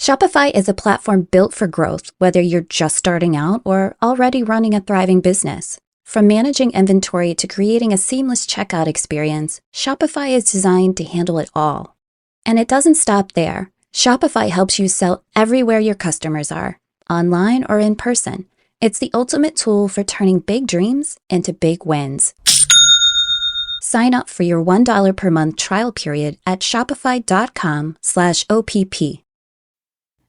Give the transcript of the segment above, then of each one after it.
Shopify is a platform built for growth, whether you're just starting out or already running a thriving business. From managing inventory to creating a seamless checkout experience, Shopify is designed to handle it all. And it doesn't stop there. Shopify helps you sell everywhere your customers are, online or in person. It's the ultimate tool for turning big dreams into big wins. Sign up for your $1 per month trial period at shopify.com/OPP.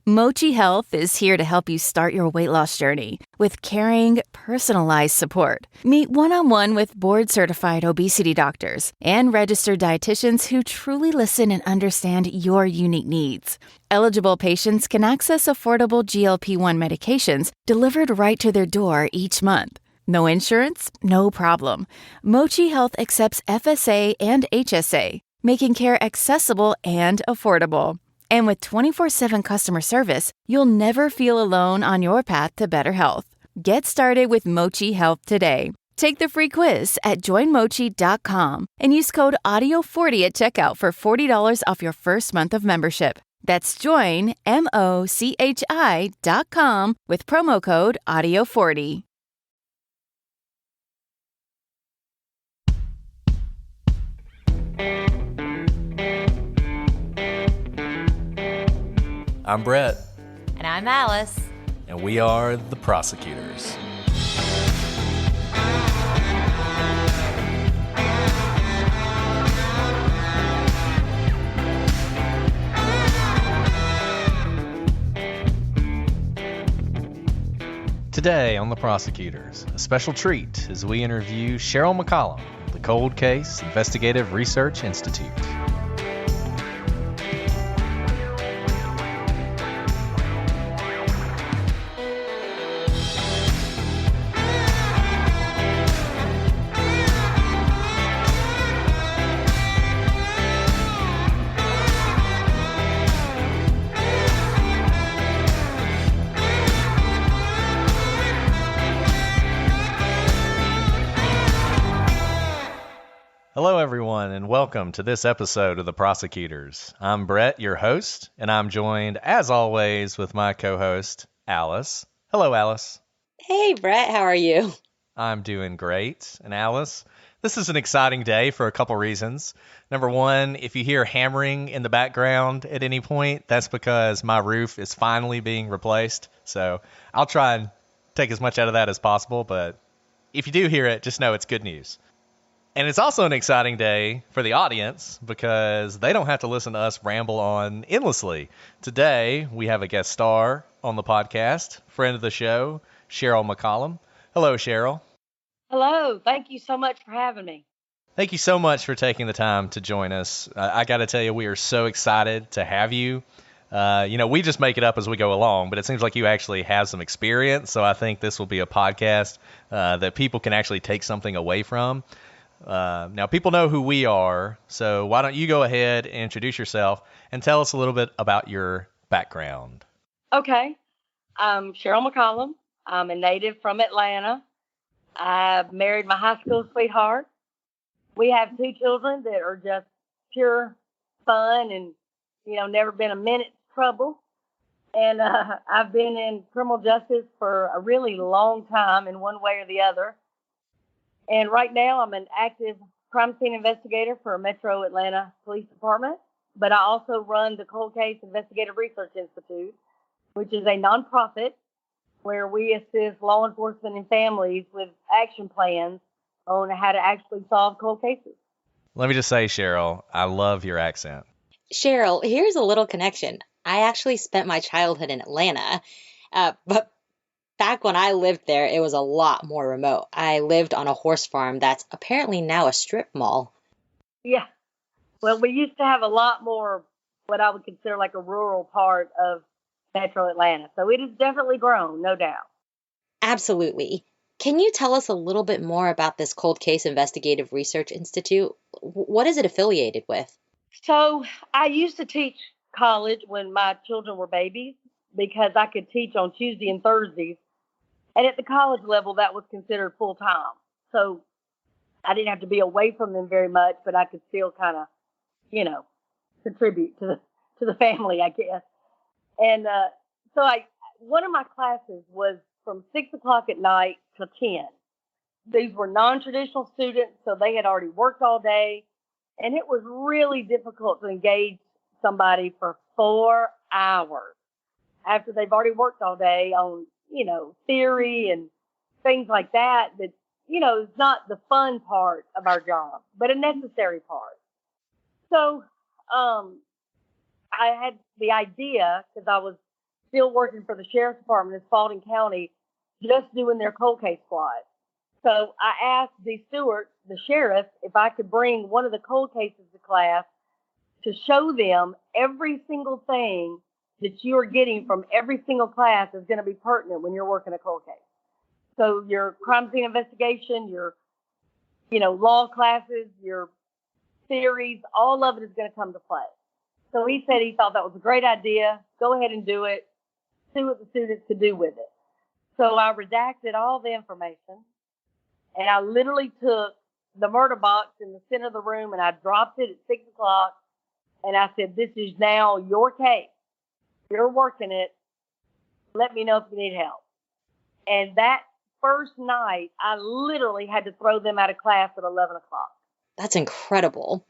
Mochi Health is here to help you start your weight loss journey with caring, personalized support. Meet one-on-one with board-certified obesity doctors and registered dietitians who truly listen and understand your unique needs. Eligible patients can access affordable GLP-1 medications delivered right to their door each month. No insurance? No problem. Mochi Health accepts FSA and HSA, making care accessible and affordable. And with 24/7 customer service, you'll never feel alone on your path to better health. Get started with Mochi Health today. Take the free quiz at joinmochi.com and use code AUDIO40 at checkout for $40 off your first month of membership. That's joinmochi.com with promo code AUDIO40. I'm Brett. And I'm Alice. And we are the Prosecutors. Today on the Prosecutors, a special treat as we interview Sheryl McCollum, the Cold Case Investigative Research Institute. Hello, everyone, and welcome to this episode of The Prosecutors. I'm Brett, your host, and I'm joined, as always, with my co-host, Alice. Hello, Alice. Hey, Brett. How are you? I'm doing great. And Alice, this is an exciting day for a couple reasons. Number one, if you hear hammering in the background at any point, that's because my roof is finally being replaced. So I'll try and take as much out of that as possible, but if you do hear it, just know it's good news. And it's also an exciting day for the audience because they don't have to listen to us ramble on endlessly. Today, we have a guest star on the podcast, friend of the show, Sheryl McCollum. Hello, Sheryl. Hello. Thank you so much for having me. Thank you so much for taking the time to join us. I got to tell you, we are so excited to have you. We just make it up as we go along, but it seems like you actually have some experience. So I think this will be a podcast that people can actually take something away from. Now, people know who we are, so why don't you go ahead and introduce yourself and tell us a little bit about your background. Okay. I'm Sheryl McCollum. I'm a native from Atlanta. I married my high school sweetheart. We have 2 children that are just pure fun and, never been a minute's trouble. And I've been in criminal justice for a really long time in one way or the other. And right now, I'm an active crime scene investigator for Metro Atlanta Police Department, but I also run the Cold Case Investigative Research Institute, which is a nonprofit where we assist law enforcement and families with action plans on how to actually solve cold cases. Let me just say, Sheryl, I love your accent. Sheryl, here's a little connection. I actually spent my childhood in Atlanta, but back when I lived there, it was a lot more remote. I lived on a horse farm that's apparently now a strip mall. Yeah. Well, we used to have a lot more what I would consider like a rural part of Metro Atlanta. So it has definitely grown, no doubt. Absolutely. Can you tell us a little bit more about this Cold Case Investigative Research Institute? What is it affiliated with? So I used to teach college when my children were babies because I could teach on Tuesday and Thursdays. And at the college level, that was considered full time. So I didn't have to be away from them very much, but I could still kind of, contribute to the family, I guess. And so one of my classes was from 6 o'clock at night till 10. These were non-traditional students, so they had already worked all day. And it was really difficult to engage somebody for 4 hours after they've already worked all day on, theory and things like that, is not the fun part of our job, but a necessary part. So, I had the idea, because I was still working for the sheriff's department in Spalding County, just doing their cold case squad. So I asked the Stewart, the sheriff, if I could bring one of the cold cases to class to show them every single thing that you are getting from every single class is going to be pertinent when you're working a cold case. So your crime scene investigation, your, law classes, your theories, all of it is going to come to play. So he said he thought that was a great idea. Go ahead and do it. See what the students could do with it. So I redacted all the information, and I literally took the murder box in the center of the room and I dropped it at 6 o'clock. And I said, this is now your case. You're working it. Let me know if you need help. And that first night, I literally had to throw them out of class at 11 o'clock. That's incredible.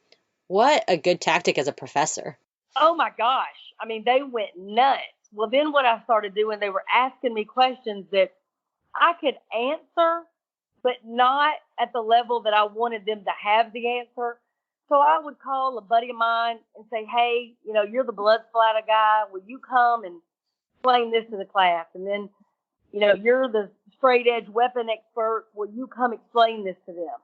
What a good tactic as a professor. Oh my gosh. I mean, they went nuts. Well, then what I started doing, they were asking me questions that I could answer, but not at the level that I wanted them to have the answer. So I would call a buddy of mine and say, hey, you're the blood splatter guy. Will you come and explain this to the class? And then, you're the straight edge weapon expert. Will you come explain this to them?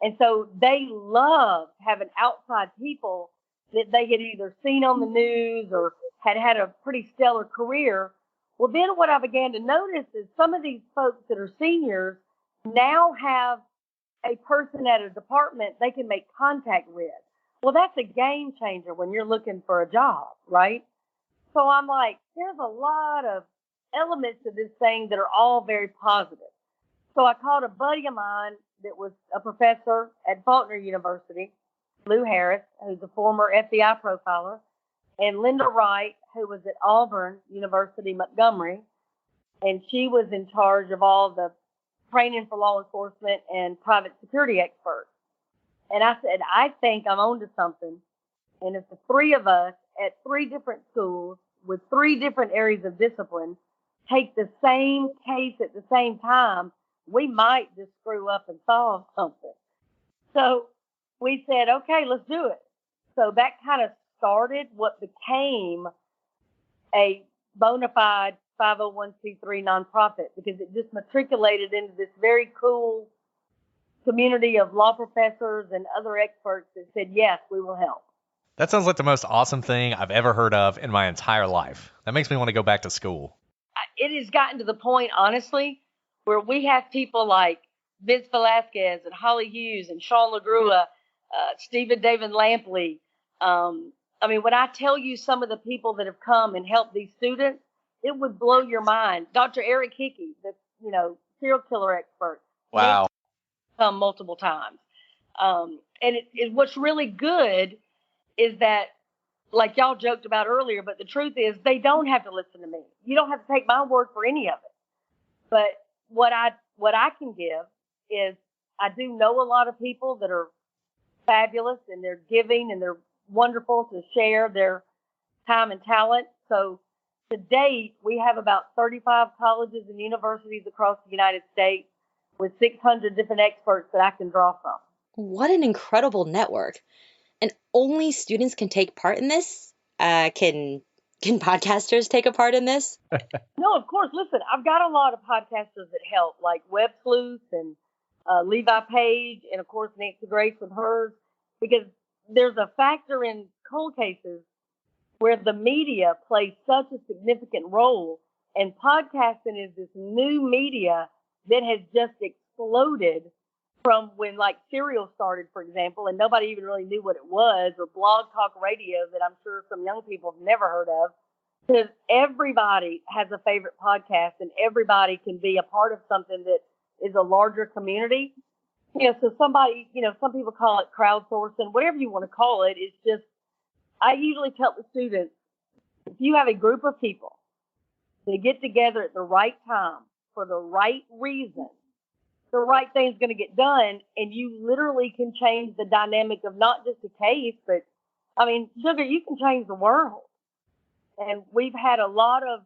And so they loved having outside people that they had either seen on the news or had a pretty stellar career. Well, then what I began to notice is some of these folks that are seniors now have a person at a department they can make contact with. Well, that's a game changer when you're looking for a job, right? So I'm like, there's a lot of elements to this thing that are all very positive. So I called a buddy of mine that was a professor at Faulkner University, Lou Harris, who's a former FBI profiler, and Linda Wright, who was at Auburn University, Montgomery, and she was in charge of all the training for law enforcement and private security experts. And I said, I think I'm onto something. And if the three of us at three different schools with three different areas of discipline take the same case at the same time, we might just screw up and solve something. So we said, okay, let's do it. So that kind of started what became a bona fide 501c3 nonprofit, because it just matriculated into this very cool community of law professors and other experts that said, yes, we will help. That sounds like the most awesome thing I've ever heard of in my entire life. That makes me want to go back to school. It has gotten to the point, honestly, where we have people like Vince Velasquez and Holly Hughes and Sean LaGrua, Stephen David Lampley. I mean, when I tell you some of the people that have come and helped these students, it would blow your mind. Dr. Eric Hickey, the serial killer expert. Wow. Come multiple times. And what's really good is that, like y'all joked about earlier, but the truth is they don't have to listen to me. You don't have to take my word for any of it. But what I can give is I do know a lot of people that are fabulous and they're giving and they're wonderful to share their time and talent. So to date, we have about 35 colleges and universities across the United States with 600 different experts that I can draw from. What an incredible network. And only students can take part in this? Can podcasters take a part in this? No, of course. Listen, I've got a lot of podcasters that help, like Web Sleuth and Levi Page, and of course Nancy Grace with hers, because there's a factor in cold cases where the media plays such a significant role, and podcasting is this new media that has just exploded from when like Serial started, for example, and nobody even really knew what it was, or Blog Talk Radio that I'm sure some young people have never heard of. Because everybody has a favorite podcast and everybody can be a part of something that is a larger community. So somebody, some people call it crowdsourcing, whatever you want to call it. It's just, I usually tell the students, If you have a group of people that get together at the right time for the right reason, the right thing's going to get done, and you literally can change the dynamic of not just a case, but I mean, Sugar, you can change the world. And we've had a lot of,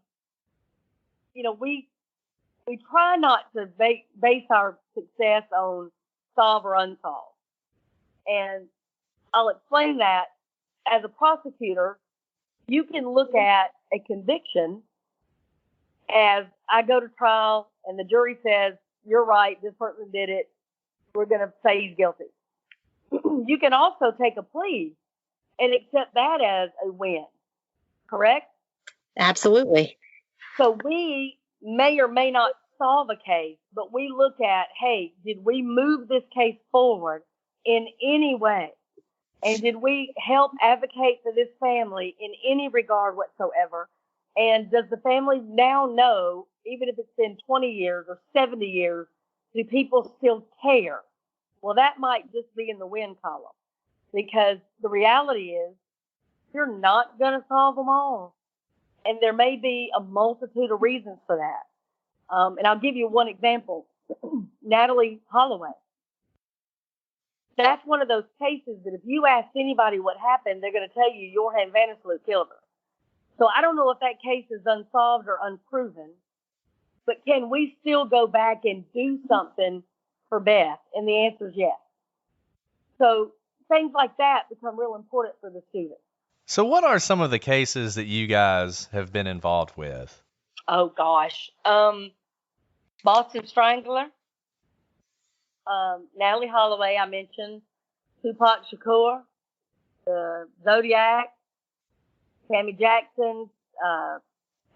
we try not to base our success on solve or unsolved. And I'll explain that. As a prosecutor, you can look at a conviction as I go to trial and the jury says, you're right, this person did it, we're going to say he's guilty. You can also take a plea and accept that as a win, correct? Absolutely. So we may or may not solve a case, but we look at, hey, did we move this case forward in any way? And did we help advocate for this family in any regard whatsoever? And does the family now know, even if it's been 20 years or 70 years, do people still care? Well, that might just be in the win column, because the reality is you're not going to solve them all. And there may be a multitude of reasons for that. And I'll give you one example. Natalie Holloway. That's one of those cases that if you ask anybody what happened, they're going to tell you Johann Vandersloot killed her. So I don't know if that case is unsolved or unproven, but can we still go back and do something for Beth? And the answer is yes. So things like that become real important for the students. So what are some of the cases that you guys have been involved with? Oh, gosh. Boston Strangler. Natalie Holloway, I mentioned. Tupac Shakur. The Zodiac. Tammy Jackson.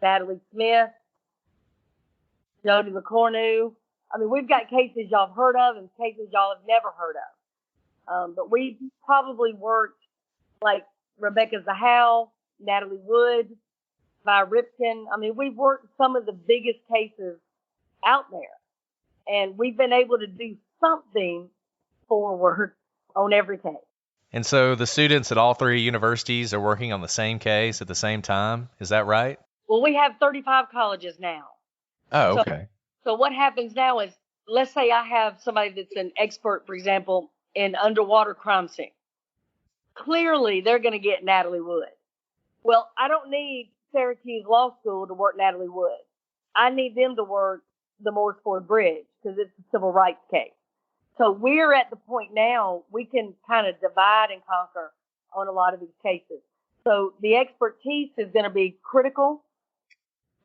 Natalie Smith. Jody LaCornu. I mean, we've got cases y'all have heard of and cases y'all have never heard of. But we probably worked like Rebecca Zahal, Natalie Wood, Vi Ripken. I mean, we've worked some of the biggest cases out there. And we've been able to do something forward on every case. And so the students at all three universities are working on the same case at the same time. Is that right? Well, we have 35 colleges now. Oh, okay. So what happens now is, let's say I have somebody that's an expert, for example, in underwater crime scene. Clearly, they're going to get Natalie Wood. Well, I don't need Syracuse Law School to work Natalie Wood. I need them to work the Mooresford Bridge because it's a civil rights case. So we're at the point now we can kind of divide and conquer on a lot of these cases. So the expertise is going to be critical,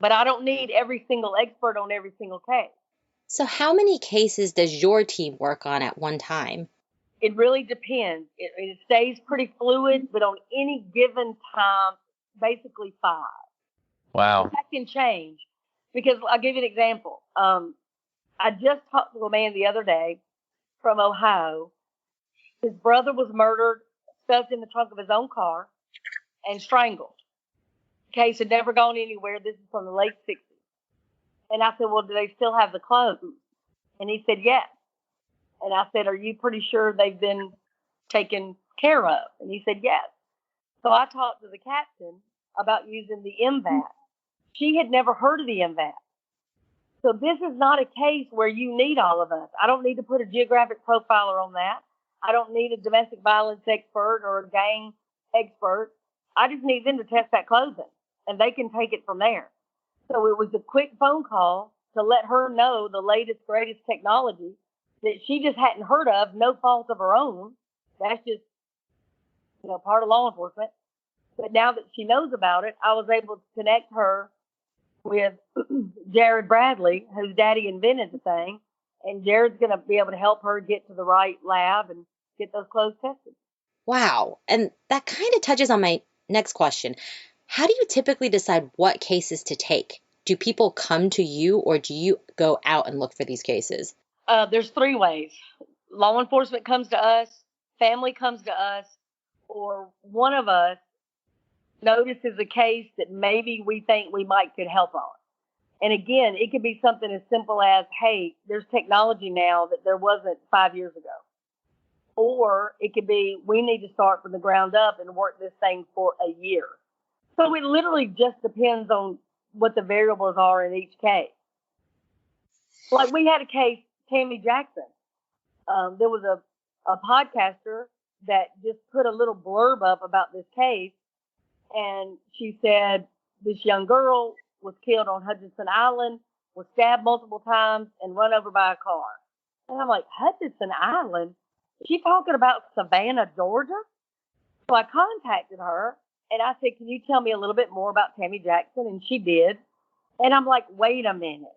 but I don't need every single expert on every single case. So how many cases does your team work on at one time? It really depends. It stays pretty fluid, but on any given time, basically 5. Wow. That can change because I'll give you an example. I just talked to a man the other day from Ohio. His brother was murdered, stuffed in the trunk of his own car, and strangled. The case had never gone anywhere. This is from the late 60s. And I said, well, do they still have the clothes? And he said, yes. And I said, are you pretty sure they've been taken care of? And he said, yes. So I talked to the captain about using the MVAT. She had never heard of the MVAT. So this is not a case where you need all of us. I don't need to put a geographic profiler on that. I don't need a domestic violence expert or a gang expert. I just need them to test that clothing, and they can take it from there. So it was a quick phone call to let her know the latest, greatest technology that she just hadn't heard of, no fault of her own. That's just, part of law enforcement. But now that she knows about it, I was able to connect her with Jared Bradley, whose daddy invented the thing. And Jared's going to be able to help her get to the right lab and get those clothes tested. Wow. And that kind of touches on my next question. How do you typically decide what cases to take? Do people come to you or do you go out and look for these cases? There's 3 ways. Law enforcement comes to us, family comes to us, or one of us notices a case that maybe we think we might could help on. And again, it could be something as simple as, hey, there's technology now that there wasn't 5 years ago. Or it could be, we need to start from the ground up and work this thing for a year. So it literally just depends on what the variables are in each case. Like we had a case, Tammy Jackson. There was a podcaster that just put a little blurb up about this case. And she said this young girl was killed on Hutchinson Island, was stabbed multiple times, and run over by a car. And I'm like, Hutchinson Island? Is she talking about Savannah, Georgia? So I contacted her, and I said, can you tell me a little bit more about Tammy Jackson? And she did. And I'm like, wait a minute.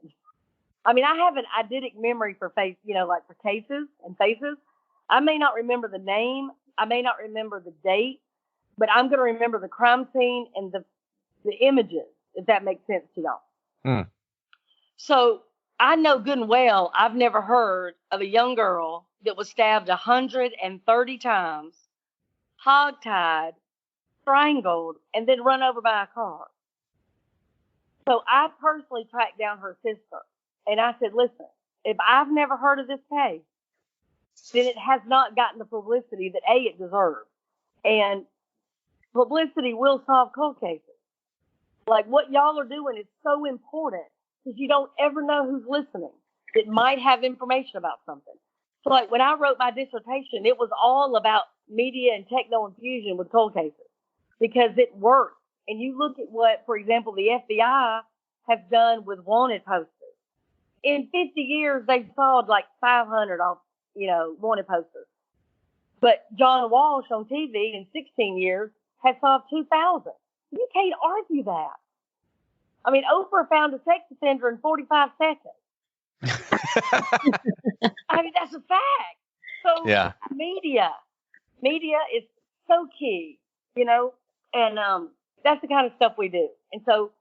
I mean, I have an eidetic memory for face, like for cases and faces. I may not remember the name. I may not remember the date, but I'm going to remember the crime scene and the images, if that makes sense to y'all. Hmm. So I know good and well, I've never heard of a young girl that was stabbed 130 times, hogtied, strangled, and then run over by a car. So I personally tracked down her sister, and I said, listen, if I've never heard of this case, then it has not gotten the publicity that it deserves. And publicity will solve cold cases. Like what y'all are doing is so important because you don't ever know who's listening that might have information about something. So like when I wrote my dissertation, it was all about media and techno infusion with cold cases because it works. And you look at what, for example, the FBI has done with wanted posters. In 50 years, they've solved like 500 off, wanted posters. But John Walsh on TV in 16 years has solved 2,000. You can't argue that. I mean, Oprah found a sex offender in 45 seconds. I mean, that's a fact. So Yeah. media is so key, and that's the kind of stuff we do. And so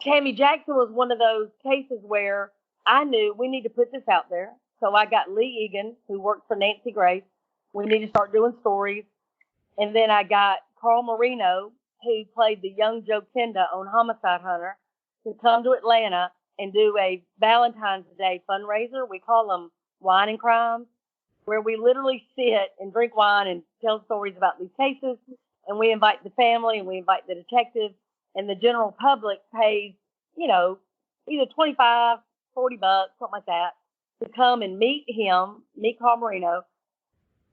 Tammy Jackson was one of those cases where I knew we need to put this out there. So I got Lee Egan, who worked for Nancy Grace. We need to start doing stories. And then I got Carl Marino, who played the young Joe Kenda on Homicide Hunter, to come to Atlanta and do a Valentine's Day fundraiser. We call them Wine and Crime, where we literally sit and drink wine and tell stories about these cases. And we invite the family and we invite the detective, and the general public pays, either 25, 40 bucks, something like that, to come and meet Carl Marino,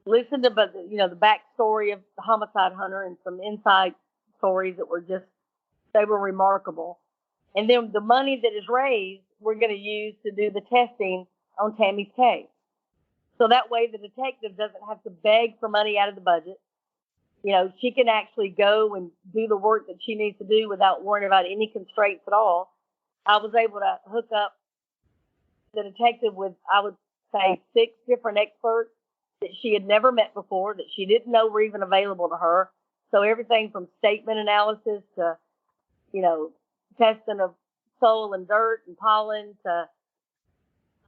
listen to the backstory of the Homicide Hunter and some inside stories that they were remarkable. And then the money that is raised, we're going to use to do the testing on Tammy's case. So that way the detective doesn't have to beg for money out of the budget. She can actually go and do the work that she needs to do without worrying about any constraints at all. I was able to hook up the detective with, I would say, 6 different experts that she had never met before, that she didn't know were even available to her. So everything from statement analysis to, testing of soil and dirt and pollen to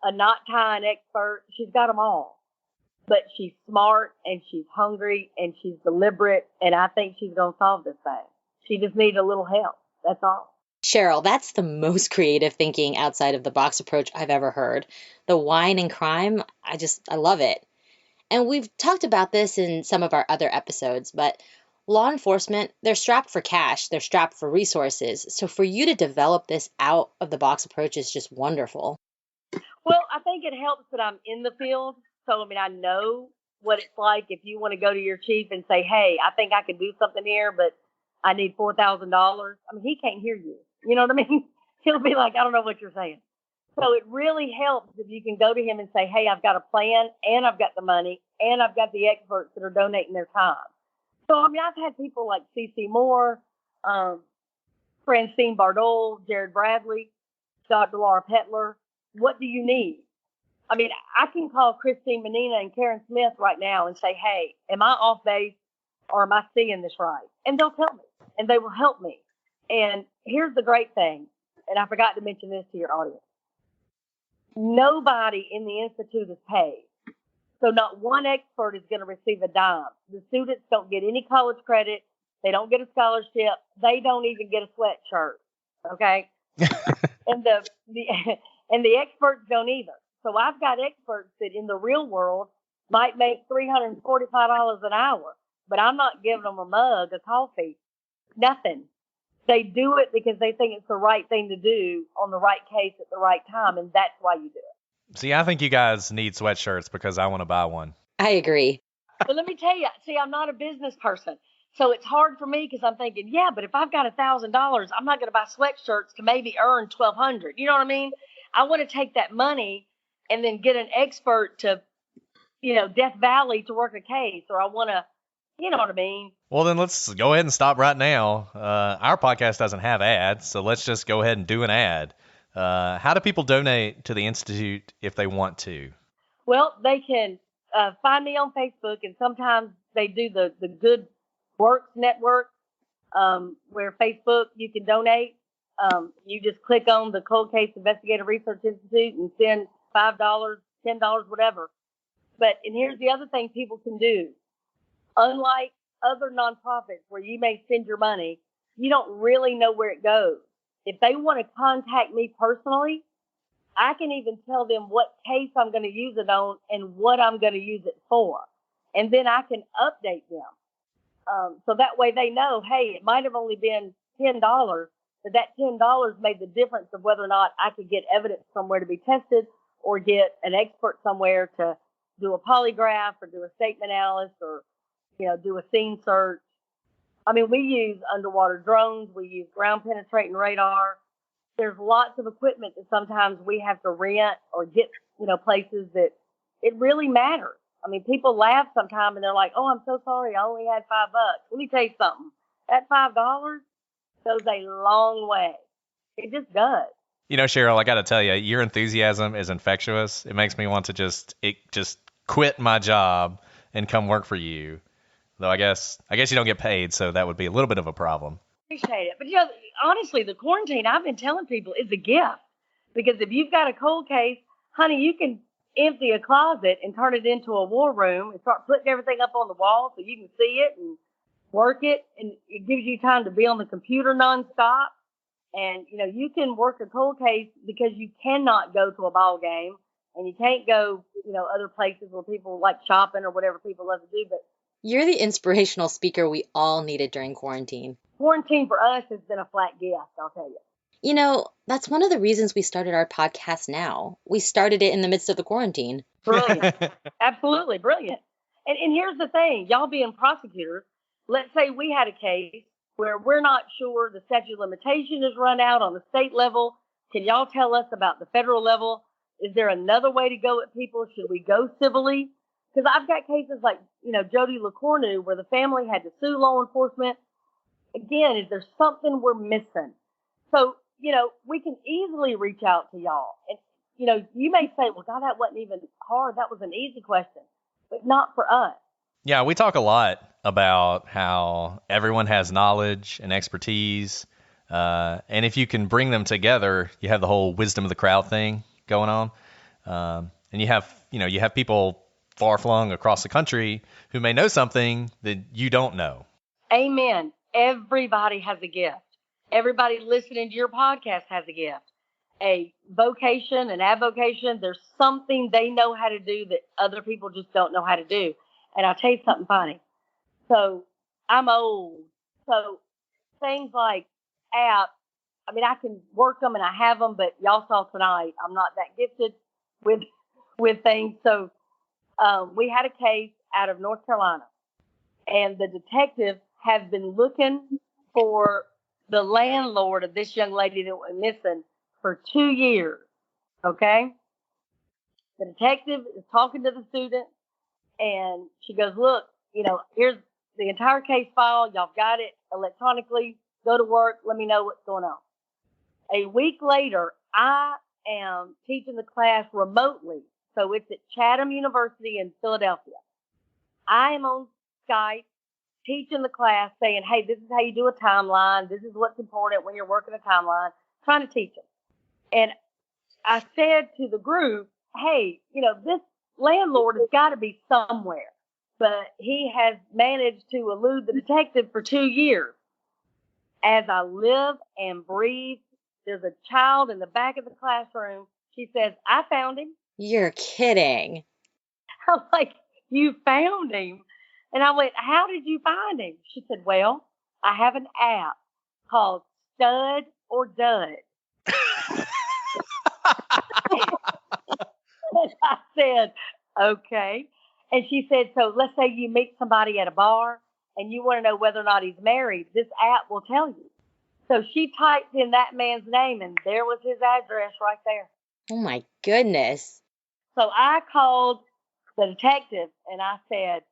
a knot tying expert. She's got them all. But she's smart and she's hungry and she's deliberate. And I think she's going to solve this thing. She just needs a little help. That's all. Sheryl, that's the most creative thinking outside of the box approach I've ever heard. The wine and crime, I love it. And we've talked about this in some of our other episodes, but law enforcement, they're strapped for cash, they're strapped for resources. So for you to develop this out of the box approach is just wonderful. Well, I think it helps that I'm in the field. So, I know what it's like if you want to go to your chief and say, hey, I think I could do something here, but I need $4,000. He can't hear you. You know what I mean? He'll be like, I don't know what you're saying. So it really helps if you can go to him and say, hey, I've got a plan and I've got the money and I've got the experts that are donating their time. So, I've had people like C.C. Moore, Francine Bardol, Jared Bradley, Dr. Laura Petler. What do you need? I can call Christine Menina and Karen Smith right now and say, hey, am I off base or am I seeing this right? And they'll tell me and they will help me. And here's the great thing, and I forgot to mention this to your audience. Nobody in the Institute is paid. So not one expert is going to receive a dime. The students don't get any college credit. They don't get a scholarship. They don't even get a sweatshirt. Okay. And the experts don't either. So I've got experts that in the real world might make $345 an hour, but I'm not giving them a mug of coffee, nothing. They do it because they think it's the right thing to do on the right case at the right time, and that's why you do it. See, I think you guys need sweatshirts because I want to buy one. I agree. But let me tell you, see, I'm not a business person. So it's hard for me because I'm thinking, yeah, but if I've got $1,000, I'm not going to buy sweatshirts to maybe earn $1,200. You know what I mean? I want to take that money and then get an expert to, Death Valley to work a case, or I want to, you know what I mean? Well, then let's go ahead and stop right now. Our podcast doesn't have ads, so let's just go ahead and do an ad. How do people donate to the Institute if they want to? Well, they can find me on Facebook, and sometimes they do the Good Works Network, where Facebook, you can donate. You just click on the Cold Case Investigative Research Institute and send $5, $10, whatever. And here's the other thing people can do. Unlike other nonprofits where you may send your money, you don't really know where it goes. If they want to contact me personally, I can even tell them what case I'm going to use it on and what I'm going to use it for. And then I can update them. So that way they know, hey, it might have only been $10, but that $10 made the difference of whether or not I could get evidence somewhere to be tested or get an expert somewhere to do a polygraph or do a statement analysis or, do a scene search. I mean, we use underwater drones. We use ground penetrating radar. There's lots of equipment that sometimes we have to rent or get, places that it really matters. I mean, people laugh sometimes and they're like, oh, I'm so sorry. I only had $5. Let me tell you something. That $5 goes a long way. It just does. Cheryl, I got to tell you, your enthusiasm is infectious. It makes me want to just quit my job and come work for you. Though I guess you don't get paid, so that would be a little bit of a problem. Appreciate it. But, honestly, the quarantine, I've been telling people, is a gift. Because if you've got a cold case, honey, you can empty a closet and turn it into a war room and start putting everything up on the wall so you can see it and work it. And it gives you time to be on the computer nonstop. And, you can work a cold case because you cannot go to a ball game and you can't go, other places where people like shopping or whatever people love to do. But You're the inspirational speaker we all needed during quarantine. Quarantine for us has been a flat gift, I'll tell you. That's one of the reasons we started our podcast now. We started it in the midst of the quarantine. Brilliant. Absolutely brilliant. And here's the thing, y'all being prosecutors, let's say we had a case where we're not sure the statute of limitation is run out on the state level. Can y'all tell us about the federal level? Is there another way to go at people? Should we go civilly? Because I've got cases like, Jody LaCourneau, where the family had to sue law enforcement. Again, is there something we're missing? So, we can easily reach out to y'all. And, you may say, well, God, that wasn't even hard. That was an easy question, but not for us. Yeah, we talk a lot about how everyone has knowledge and expertise. And if you can bring them together, you have the whole wisdom of the crowd thing going on. And you have people far flung across the country who may know something that you don't know. Amen. Everybody has a gift. Everybody listening to your podcast has a gift. A vocation, an avocation, there's something they know how to do that other people just don't know how to do. And I'll tell you something funny. So I'm old. So things like apps, I mean, I can work them and I have them, but y'all saw tonight, I'm not that gifted with things. So we had a case out of North Carolina, and the detective has been looking for the landlord of this young lady that went missing for 2 years. Okay. The detective is talking to the student, and she goes, look, here's the entire case file. Y'all got it electronically. Go to work. Let me know what's going on. A week later, I am teaching the class remotely. So it's at Chatham University in Philadelphia. I am on Skype teaching the class, saying, hey, this is how you do a timeline. This is what's important when you're working a timeline, trying to teach them. And I said to the group, hey, this landlord has got to be somewhere, but he has managed to elude the detective for 2 years. As I live and breathe, there's a child in the back of the classroom. She says, I found him. You're kidding. I'm like, you found him? And I went, how did you find him? She said, well, I have an app called stud or dud? And I said, okay. And she said, so let's say you meet somebody at a bar and you want to know whether or not he's married. This app will tell you. So she typed in that man's name, and there was his address right there. Oh, my goodness. So I called the detective, and I said,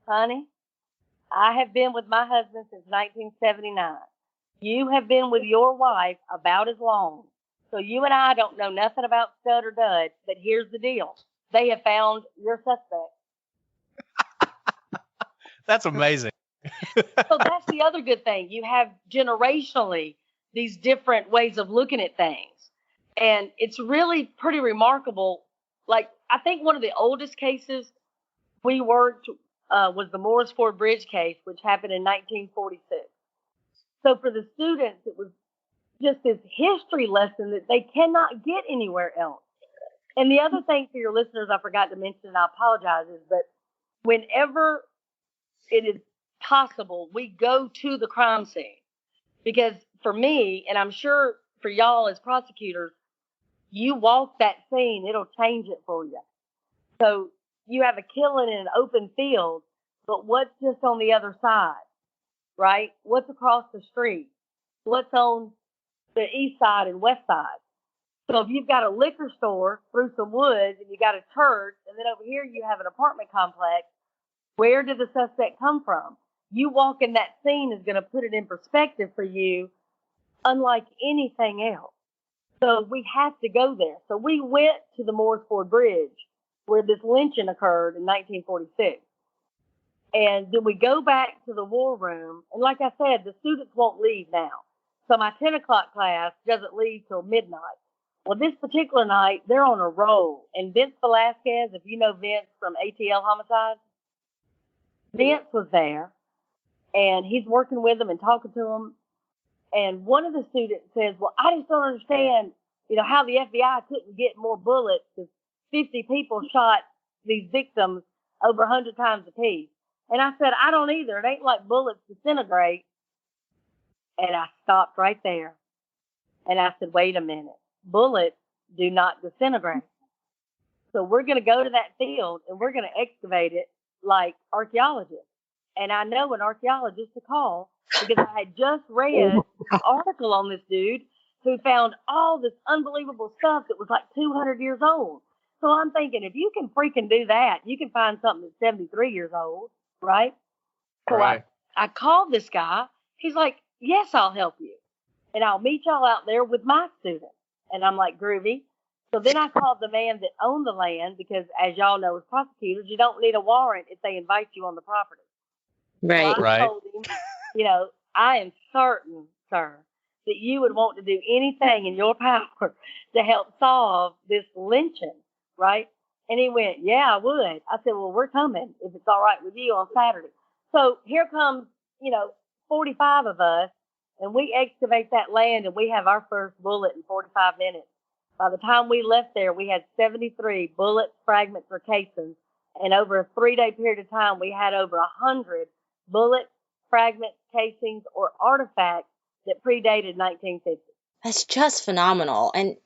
honey, I have been with my husband since 1979. You have been with your wife about as long. So you and I don't know nothing about stud or dud, but here's the deal. They have found your suspect. That's amazing. So that's the other good thing. You have generationally these different ways of looking at things. And it's really pretty remarkable. Like, I think one of the oldest cases we worked was the Morris Ford Bridge case, which happened in 1946. So for the students, it was just this history lesson that they cannot get anywhere else. And the other thing for your listeners, I forgot to mention, and I apologize, is that whenever it is possible, we go to the crime scene. Because for me, and I'm sure for y'all as prosecutors, you walk that scene, it'll change it for you. So you have a killing in an open field, but what's just on the other side, right? What's across the street? What's on the east side and west side? So if you've got a liquor store through some woods and you got a church, and then over here you have an apartment complex, where did the suspect come from? You walk in that scene is going to put it in perspective for you, unlike anything else. So we have to go there. So we went to the Morris Ford Bridge where this lynching occurred in 1946. And then we go back to the war room. And like I said, the students won't leave now. So my 10 o'clock class doesn't leave till midnight. Well, this particular night, they're on a roll. And Vince Velasquez, if you know Vince from ATL Homicide, Vince was there. And he's working with them and talking to them. And one of the students says, well, I just don't understand, how the FBI couldn't get more bullets because 50 people shot these victims over 100 times apiece. And I said, I don't either. It ain't like bullets disintegrate. And I stopped right there. And I said, wait a minute. Bullets do not disintegrate. So we're going to go to that field and we're going to excavate it like archaeologists. And I know an archaeologist to call because I had just read an article on this dude who found all this unbelievable stuff that was like 200 years old. So I'm thinking, if you can freaking do that, you can find something that's 73 years old, right? So Right. I called this guy. He's like, yes, I'll help you. And I'll meet y'all out there with my students. And I'm like, groovy. So then I called the man that owned the land because, as y'all know, as prosecutors, you don't need a warrant if they invite you on the property. Right. So I told him, I am certain, sir, that you would want to do anything in your power to help solve this lynching, right? And he went, yeah, I would. I said, well, we're coming if it's all right with you on Saturday. So here comes, 45 of us, and we excavate that land, and we have our first bullet in 45 minutes. By the time we left there, we had 73 bullet fragments or casings, and over a 3-day period of time, we had over 100 bullet fragments, casings, or artifacts that predated 1950. That's just phenomenal. And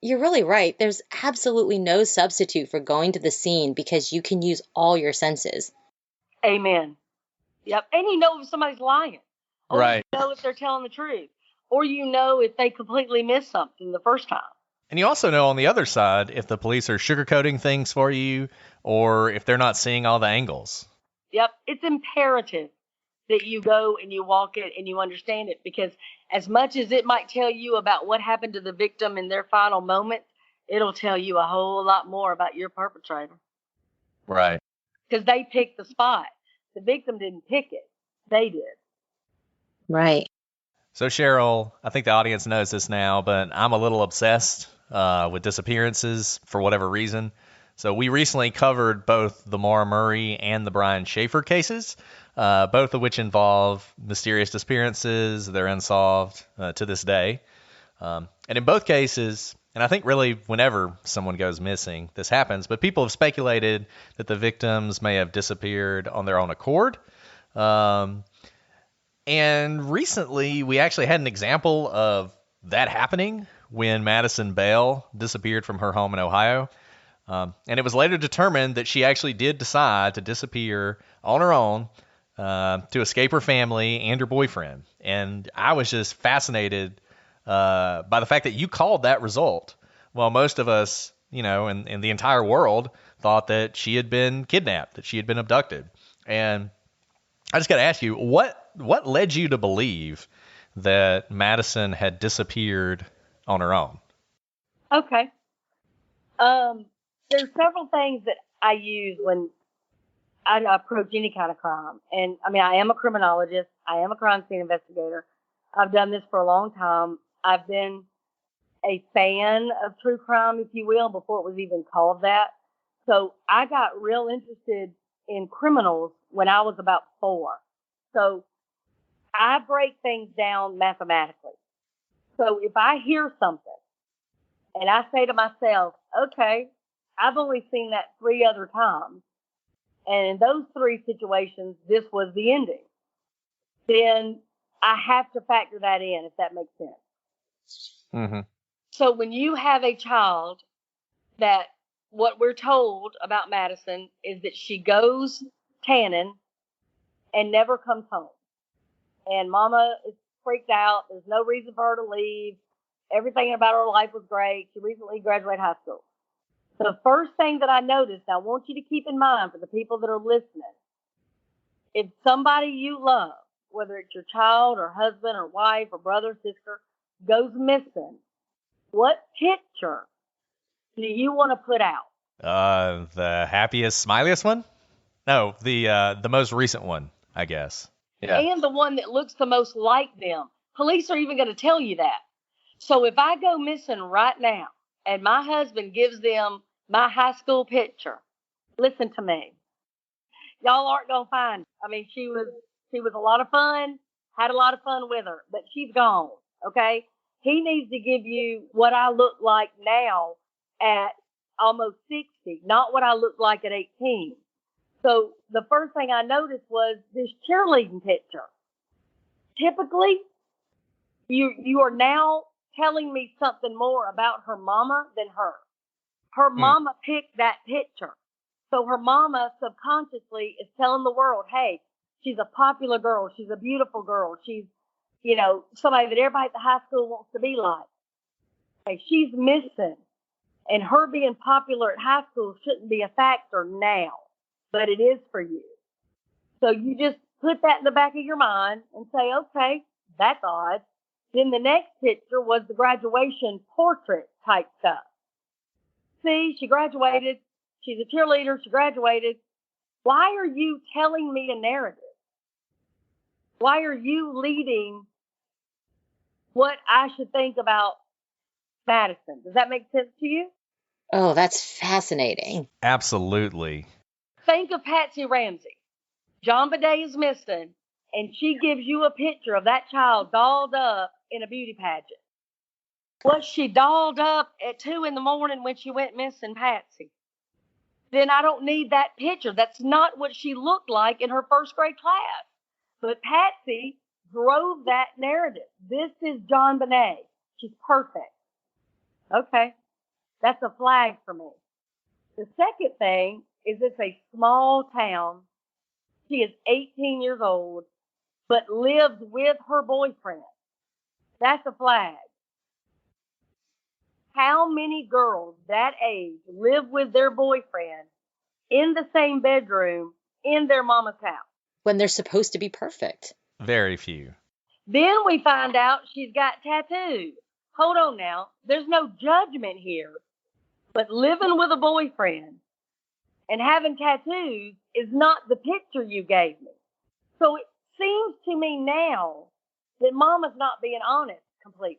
you're really right. There's absolutely no substitute for going to the scene because you can use all your senses. Amen. Yep. And you know if somebody's lying. Or Right. you know if they're telling the truth. Or you know if they completely missed something the first time. And you also know on the other side if the police are sugarcoating things for you or if they're not seeing all the angles. Yep. It's imperative that you go and you walk it and you understand it, because as much as it might tell you about what happened to the victim in their final moments, it'll tell you a whole lot more about your perpetrator. Right. Because they picked the spot. The victim didn't pick it. They did. Right. So, Cheryl, I think the audience knows this now, but I'm a little obsessed with disappearances for whatever reason. So we recently covered both the Maura Murray and the Brian Schaefer cases, both of which involve mysterious disappearances. They're unsolved to this day. And in both cases, and I think really whenever someone goes missing, this happens, but people have speculated that the victims may have disappeared on their own accord. And And recently, we actually had an example of that happening when Madison Bell disappeared from her home in Ohio. And it was later determined that she actually did decide to disappear on her own to escape her family and her boyfriend. And I was just fascinated by the fact that you called that result, while most of us, in the entire world thought that she had been kidnapped, that she had been abducted. And I just got to ask you, what led you to believe that Madison had disappeared on her own? Okay. There's several things that I use when I approach any kind of crime. And I mean, I am a criminologist. I am a crime scene investigator. I've done this for a long time. I've been a fan of true crime, if you will, before it was even called that. So I got real interested in criminals when I was about 4. So I break things down mathematically. So if I hear something and I say to myself, okay, I've only seen that 3 other times, and in those 3 situations, this was the ending, then I have to factor that in, if that makes sense. Mm-hmm. So when you have a child, that what we're told about Madison is that she goes tanning and never comes home. And mama is freaked out. There's no reason for her to leave. Everything about her life was great. She recently graduated high school. The first thing that I noticed, I want you to keep in mind for the people that are listening, if somebody you love, whether it's your child or husband or wife or brother, sister, goes missing, what picture do you want to put out? The happiest, smiliest one? No, the most recent one, I guess. Yeah. And the one that looks the most like them. Police are even going to tell you that. So if I go missing right now and my husband gives them my high school picture, listen to me. Y'all aren't going to find her. I mean, she was a lot of fun, had a lot of fun with her, but she's gone. Okay. He needs to give you what I look like now at almost 60, not what I look like at 18. So the first thing I noticed was this cheerleading picture. Typically, you are now telling me something more about her mama than her. Her mama picked that picture. So her mama subconsciously is telling the world, hey, she's a popular girl. She's a beautiful girl. She's, somebody that everybody at the high school wants to be like. Hey, she's missing. And her being popular at high school shouldn't be a factor now, but it is for you. So you just put that in the back of your mind and say, okay, that's odd. Then the next picture was the graduation portrait type stuff. See, she graduated. She's a cheerleader. She graduated. Why are you telling me a narrative? Why are you leading what I should think about Madison? Does that make sense to you? Oh, that's fascinating. Absolutely. Think of Patsy Ramsey. John Bidet is missing, and she gives you a picture of that child dolled up in a beauty pageant. Was she dolled up at 2 a.m. when she went missing, Patsy? Then I don't need that picture. That's not what she looked like in her first grade class. But Patsy drove that narrative. This is John Bidet. She's perfect. Okay. That's a flag for me. The second thing is it's a small town. She is 18 years old, but lives with her boyfriend. That's a flag. How many girls that age live with their boyfriend in the same bedroom in their mama's house? When they're supposed to be perfect. Very few. Then we find out she's got tattoos. Hold on now. There's no judgment here. But living with a boyfriend and having tattoos is not the picture you gave me. So it seems to me now that mama's not being honest completely.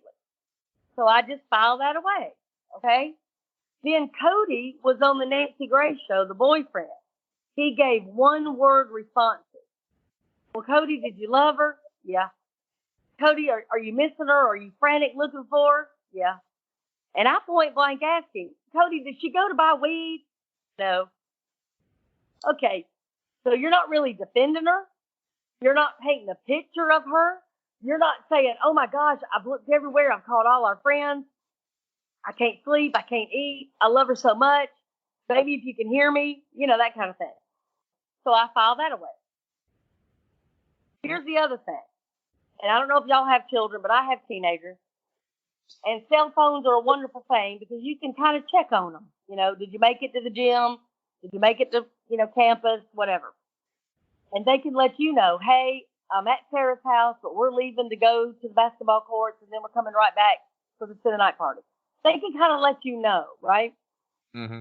So I just file that away. Okay. Then Cody was on the Nancy Grace show, the boyfriend. He gave 1-word responses. Well, Cody, did you love her? Yeah. Cody, are you missing her? Are you frantic looking for her? Yeah. And I point blank asked him, Cody, did she go to buy weed? No. Okay. So you're not really defending her. You're not painting a picture of her. You're not saying, oh my gosh, I've looked everywhere. I've called all our friends. I can't sleep. I can't eat. I love her so much. Baby, if you can hear me, that kind of thing. So I file that away. Here's the other thing. And I don't know if y'all have children, but I have teenagers. And cell phones are a wonderful thing because you can kind of check on them. Did you make it to the gym? Did you make it to, campus? Whatever. And they can let you know, hey, I'm at Sarah's house, but we're leaving to go to the basketball courts, and then we're coming right back for the night party. They can kind of let you know, right? Mm-hmm.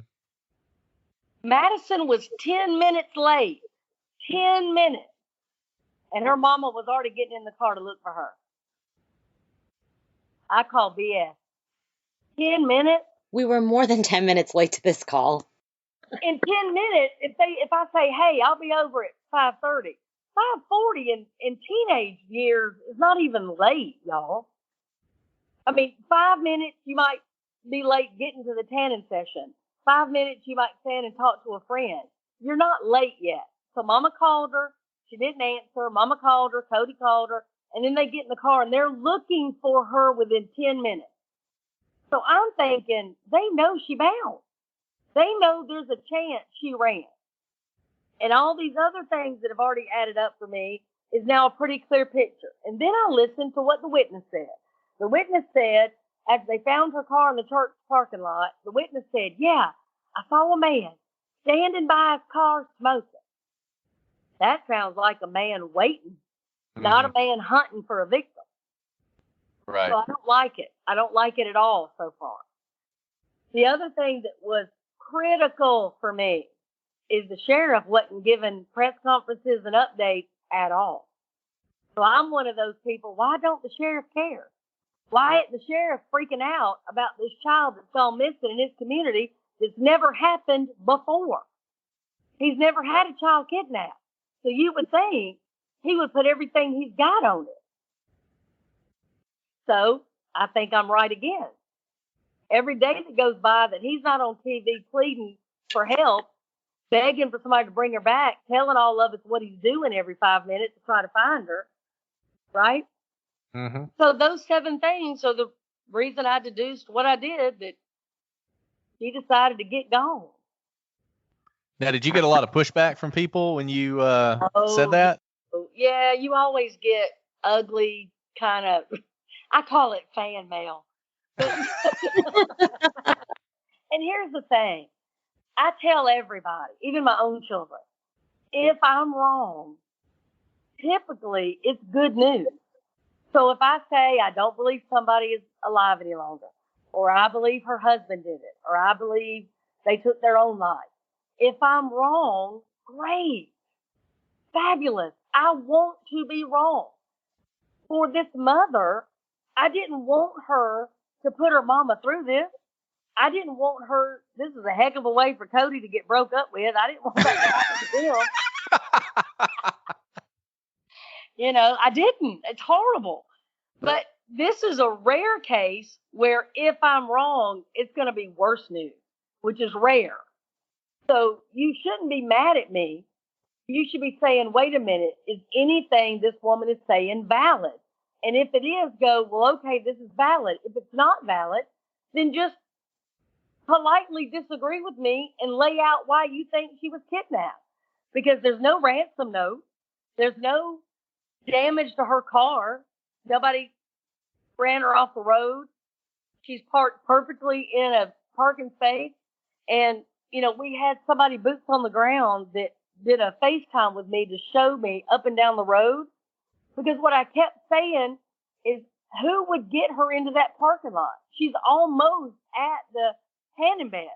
Madison was 10 minutes late. 10 minutes. And her mama was already getting in the car to look for her. I call BS. 10 minutes? We were more than 10 minutes late to this call. In 10 minutes, if I say, hey, I'll be over at 5:30, 5:40 in teenage years is not even late, y'all. I mean, 5 minutes, you might be late getting to the tanning session. 5 minutes, you might stand and talk to a friend. You're not late yet. So Mama called her. She didn't answer. Mama called her. Cody called her. And then they get in the car, and they're looking for her within 10 minutes. So I'm thinking, they know she bounced. They know there's a chance she ran. And all these other things that have already added up for me is now a pretty clear picture. And then I listened to what the witness said. The witness said, after they found her car in the church parking lot, the witness said, yeah, I saw a man standing by his car smoking. That sounds like a man waiting, not a man hunting for a victim. Right. So I don't like it. I don't like it at all so far. The other thing that was critical for me is the sheriff wasn't giving press conferences and updates at all. So I'm one of those people. Why don't the sheriff care? Why isn't the sheriff freaking out about this child that's gone missing in his community that's never happened before? He's never had a child kidnapped. So you would think he would put everything he's got on it. So I think I'm right again. Every day that goes by that he's not on TV pleading for help, begging for somebody to bring her back, telling all of us what he's doing every 5 minutes to try to find her, right? Mm-hmm. So those 7 things are the reason I deduced what I did, that he decided to get gone. Now, did you get a lot of pushback from people when you said that? Yeah, you always get ugly kind of, I call it fan mail. And here's the thing. I tell everybody, even my own children, if I'm wrong, typically it's good news. So if I say I don't believe somebody is alive any longer, or I believe her husband did it, or I believe they took their own life, if I'm wrong, great, fabulous. I want to be wrong. For this mother, I didn't want her to put her mama through this. I didn't want her, this is a heck of a way for Cody to get broke up with. I didn't want that to happen to him. I didn't. It's horrible. But this is a rare case where if I'm wrong, it's going to be worse news, which is rare. So you shouldn't be mad at me. You should be saying, wait a minute, is anything this woman is saying valid? And if it is, go, well, okay, this is valid. If it's not valid, then just politely disagree with me and lay out why you think she was kidnapped. Because there's no ransom note. There's no damage to her car. Nobody ran her off the road. She's parked perfectly in a parking space. And, we had somebody boots on the ground that did a FaceTime with me to show me up and down the road. Because what I kept saying is, who would get her into that parking lot? She's almost at the tanning bed.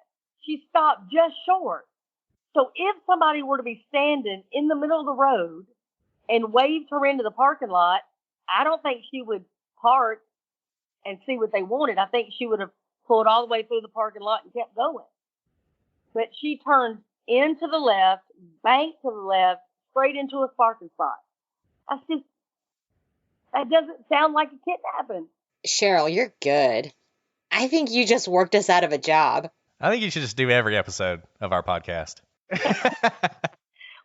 She stopped just short. So if somebody were to be standing in the middle of the road and waved her into the parking lot, I don't think she would park and see what they wanted. I think she would have pulled all the way through the parking lot and kept going. But she turned into the left, banked to the left, straight into a parking spot. That doesn't sound like a kidnapping. Sheryl, you're good. I think you just worked us out of a job. I think you should just do every episode of our podcast.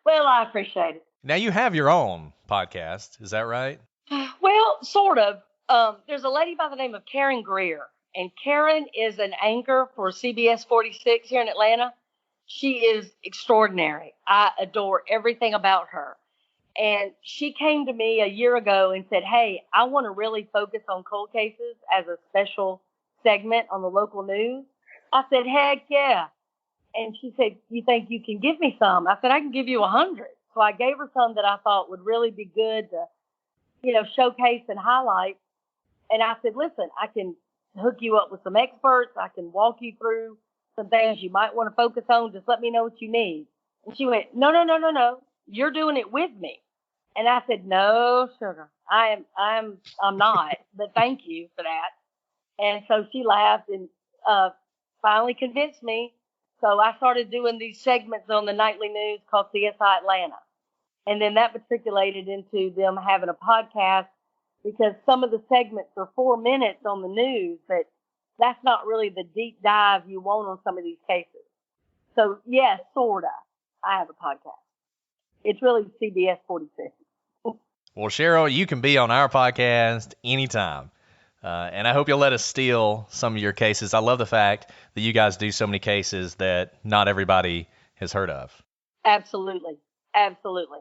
Well, I appreciate it. Now you have your own podcast. Is that right? Well, sort of. There's a lady by the name of Karen Greer, and Karen is an anchor for CBS 46 here in Atlanta. She is extraordinary. I adore everything about her. And she came to me a year ago and said, "Hey, I want to really focus on cold cases as a special segment on the local news." I said, "Heck yeah." And she said, "You think you can give me some?" I said, "I can give you 100." So I gave her some that I thought would really be good to, showcase and highlight. And I said, "Listen, I can hook you up with some experts. I can walk you through some things you might want to focus on. Just let me know what you need." And she went, "No, no, no, no, no. You're doing it with me." And I said, "No, sugar, I'm not, but thank you for that." And so she laughed and finally convinced me. So I started doing these segments on the nightly news called CSI Atlanta. And then that matriculated into them having a podcast because some of the segments are 4 minutes on the news, but that's not really the deep dive you want on some of these cases. So yes, sorta, I have a podcast. It's really CBS 46. Well, Sheryl, you can be on our podcast anytime. And I hope you'll let us steal some of your cases. I love the fact that you guys do so many cases that not everybody has heard of. Absolutely. Absolutely.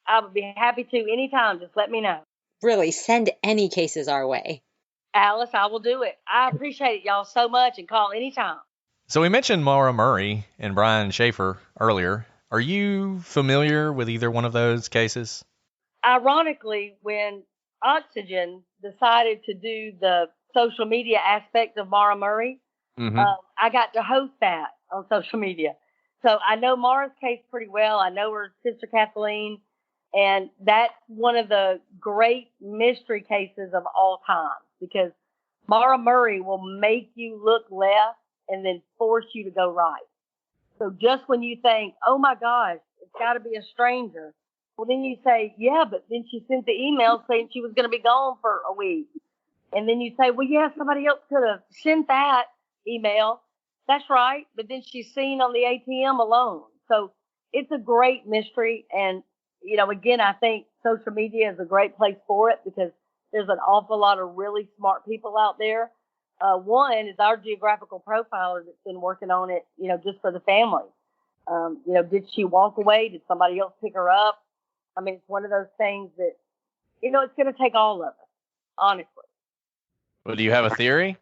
I would be happy to anytime. Just let me know. Really, send any cases our way. Alice, I will do it. I appreciate y'all so much and call anytime. So we mentioned Maura Murray and Brian Schaefer earlier. Are you familiar with either one of those cases? Ironically, when Oxygen decided to do the social media aspect of Maura Murray, I got to host that on social media. So I know Maura's case pretty well. I know her sister Kathleen, and that's one of the great mystery cases of all time because Maura Murray will make you look left and then force you to go right. So just when you think, "Oh my gosh, it's got to be a stranger," well, then you say, "Yeah, but then she sent the email saying she was going to be gone for a week." And then you say, "Well, yeah, somebody else could have sent that email." That's right. But then she's seen on the ATM alone. So it's a great mystery. And, again, I think social media is a great place for it because there's an awful lot of really smart people out there. One is our geographical profiler that's been working on it, just for the family. Did she walk away? Did somebody else pick her up? I mean, it's one of those things that, it's going to take all of us, honestly. Well, do you have a theory?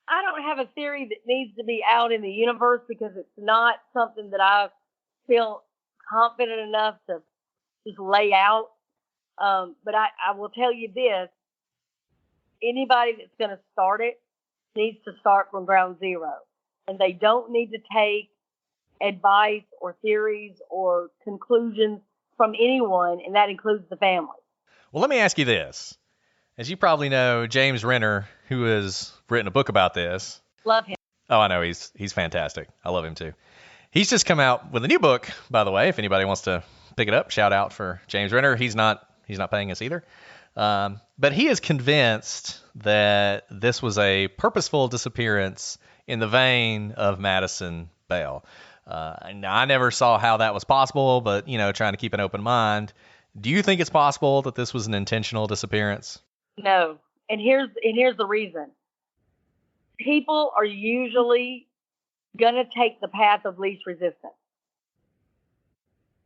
I don't have a theory that needs to be out in the universe because it's not something that I feel confident enough to just lay out. But I will tell you this. Anybody that's going to start it needs to start from ground zero. And they don't need to take advice or theories or conclusions from anyone, and that includes the family. Well, let me ask you this. As you probably know, James Renner, who has written a book about this. Love him. Oh, I know. He's fantastic. I love him too. He's just come out with a new book, by the way. If anybody wants to pick it up, shout out for James Renner. He's not paying us either. But he is convinced that this was a purposeful disappearance in the vein of Madison Bell. Now, I never saw how that was possible, but, trying to keep an open mind. Do you think it's possible that this was an intentional disappearance? No. And here's the reason. People are usually going to take the path of least resistance.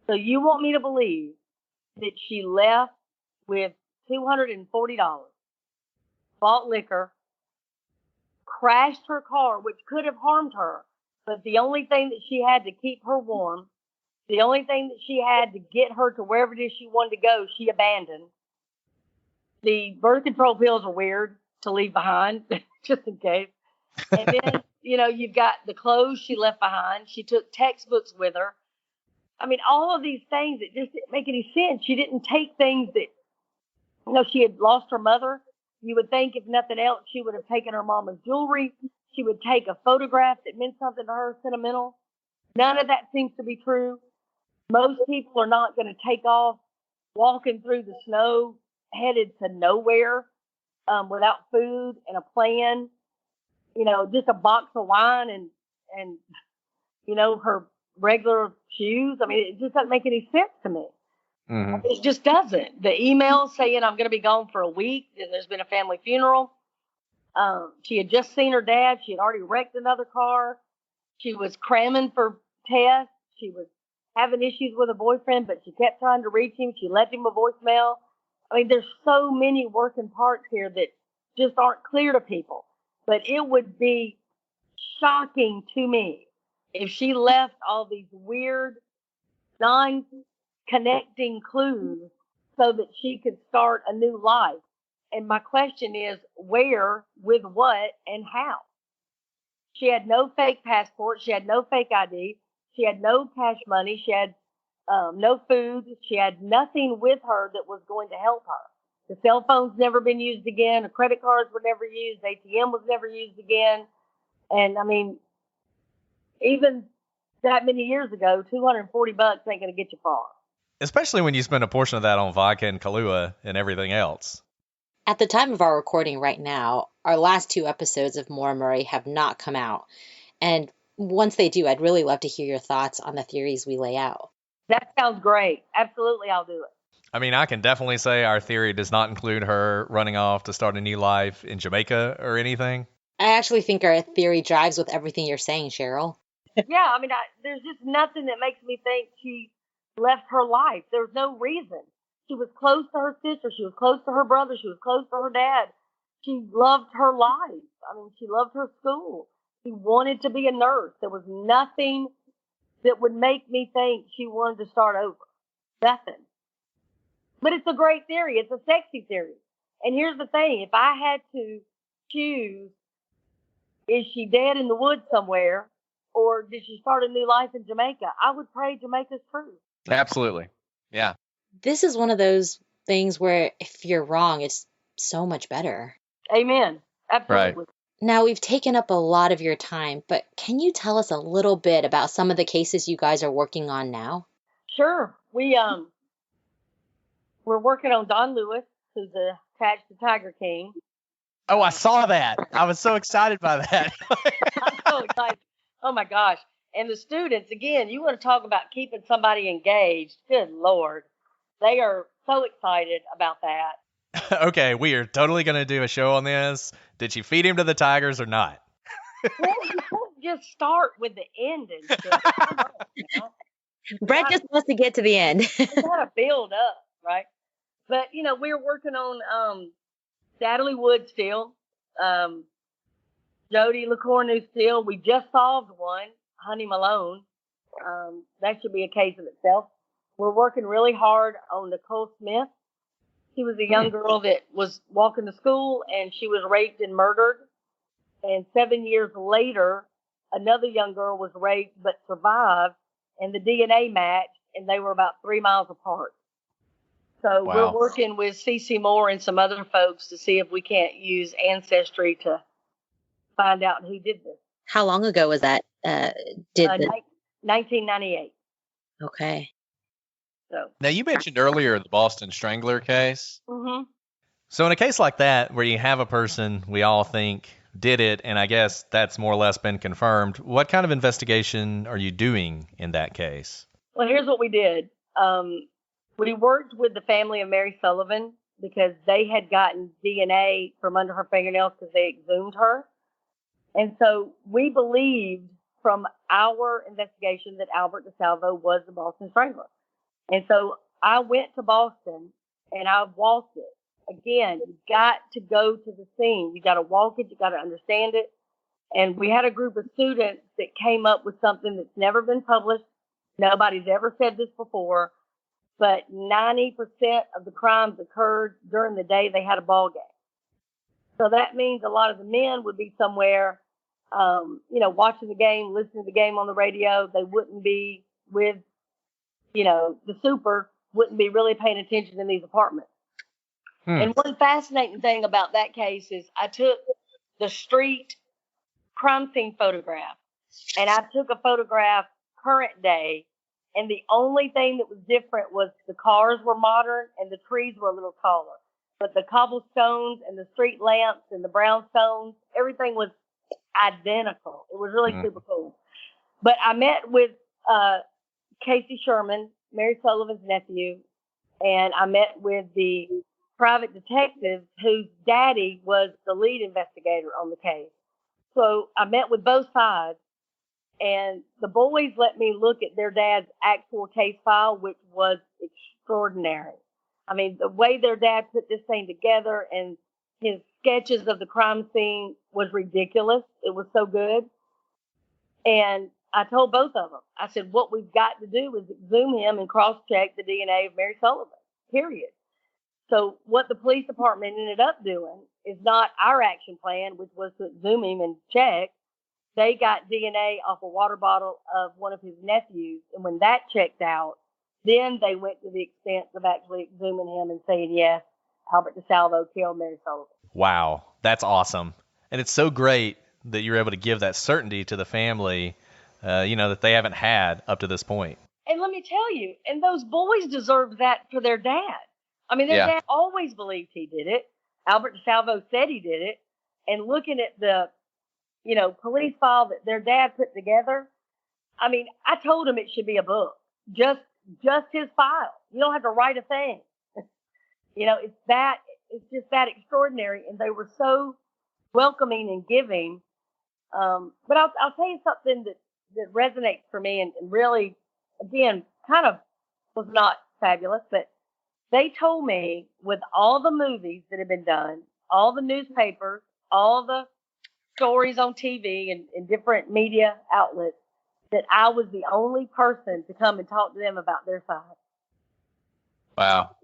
So you want me to believe that she left with $240, bought liquor, crashed her car, which could have harmed her, but the only thing that she had to keep her warm, the only thing that she had to get her to wherever it is she wanted to go, she abandoned. The birth control pills are weird to leave behind, just in case. And then, you've got the clothes she left behind. She took textbooks with her. I mean, all of these things that just didn't make any sense. She didn't take things that, she had lost her mother. You would think, if nothing else, she would have taken her mama's jewelry. She would take a photograph that meant something to her, sentimental. None of that seems to be true. Most people are not going to take off walking through the snow, headed to nowhere, without food and a plan. Just a box of wine and her regular shoes. I mean, it just doesn't make any sense to me. Mm-hmm. It just doesn't. The email saying I'm going to be gone for a week, and there's been a family funeral. She had just seen her dad. She had already wrecked another car. She was cramming for tests. She was having issues with a boyfriend, but she kept trying to reach him. She left him a voicemail. I mean, there's so many working parts here that just aren't clear to people. But it would be shocking to me if she left all these weird, non-connecting clues so that she could start a new life. And my question is, where, with what, and how? She had no fake passport. She had no fake ID. She had no cash money. She had no food. She had nothing with her that was going to help her. The cell phone's never been used again. The credit cards were never used. ATM was never used again. And I mean, even that many years ago, $240 ain't going to get you far. Especially when you spend a portion of that on vodka and Kahlua and everything else. At the time of our recording right now, our last 2 episodes of Maura Murray have not come out. And once they do, I'd really love to hear your thoughts on the theories we lay out. That sounds great. Absolutely, I'll do it. I mean, I can definitely say our theory does not include her running off to start a new life in Jamaica or anything. I actually think our theory jives with everything you're saying, Sheryl. Yeah, I mean, there's just nothing that makes me think she left her life. There's no reason. She was close to her sister. She was close to her brother. She was close to her dad. She loved her life. I mean, she loved her school. She wanted to be a nurse. There was nothing that would make me think she wanted to start over. Nothing. But it's a great theory. It's a sexy theory. And here's the thing. If I had to choose, is she dead in the woods somewhere, or did she start a new life in Jamaica? I would pray Jamaica's true. Absolutely. Yeah. This is one of those things where if you're wrong, it's so much better. Amen. Absolutely. Right. Now, we've taken up a lot of your time, but can you tell us a little bit about some of the cases you guys are working on now? Sure. We're working on Don Lewis, who's attached to Tiger King. Oh, I saw that. I was so excited by that. I'm so excited. Oh my gosh. And the students, again, you want to talk about keeping somebody engaged. Good Lord. They are so excited about that. Okay, we are totally going to do a show on this. Did she feed him to the tigers or not? Well, you can't just start with the end and stuff. Come on, you know? Brett just wants to get to the end. You got to build up, right? But, you know, we're working on Natalie Wood still, Jody LaCourneau still. We just solved one, Honey Malone. That should be a case of itself. We're working really hard on Nicole Smith. She was a young girl that was walking to school, and she was raped and murdered. And 7 years later, another young girl was raped but survived, and the DNA matched, and they were about 3 miles apart. So Wow. We're working with CeCe Moore and some other folks to see if we can't use Ancestry to find out who did this. How long ago was that? 1998. Okay. So. Now, you mentioned earlier the Boston Strangler case. Mm-hmm. So in a case like that, where you have a person we all think did it, and I guess that's more or less been confirmed, what kind of investigation are you doing in that case? Well, here's what we did. We worked with the family of Mary Sullivan because they had gotten DNA from under her fingernails because they exhumed her. And so we believed from our investigation that Albert DeSalvo was the Boston Strangler. And so I went to Boston and I walked it. Again, you got to go to the scene. You got to walk it. You got to understand it. And we had a group of students that came up with something that's never been published. Nobody's ever said this before, but 90% of the crimes occurred during the day they had a ball game. So that means a lot of the men would be somewhere, watching the game, listening to the game on the radio. They wouldn't be with, the super, wouldn't be really paying attention in these apartments. And one fascinating thing about that case is I took the street crime scene photograph and I took a photograph current day, and the only thing that was different was the cars were modern and the trees were a little taller. But the cobblestones and the street lamps and the brownstones, everything was identical. It was really super cool. But I met with Casey Sherman, Mary Sullivan's nephew, and I met with the private detective whose daddy was the lead investigator on the case. So I met with both sides, and the boys let me look at their dad's actual case file, which was extraordinary. I mean, the way their dad put this thing together and his sketches of the crime scene was ridiculous. It was so good. And I told both of them, I said, what we've got to do is exhume him and cross-check the DNA of Mary Sullivan, period. So what the police department ended up doing is not our action plan, which was to exhume him and check. They got DNA off a water bottle of one of his nephews. And when that checked out, then they went to the extent of actually exhuming him and saying, yes, Albert DeSalvo killed Mary Sullivan. Wow, that's awesome. And it's so great that you're able to give that certainty to the family, that they haven't had up to this point. And let me tell you, and those boys deserved that for their dad. I mean, their dad always believed he did it. Albert DeSalvo said he did it. And looking at the, police file that their dad put together, I mean, I told him it should be a book. Just his file. You don't have to write a thing. It's just that extraordinary. And they were so welcoming and giving. But I'll tell you something that resonates for me and really, again, kind of was not fabulous, but they told me with all the movies that have been done, all the newspapers, all the stories on TV and different media outlets, that I was the only person to come and talk to them about their side. Wow.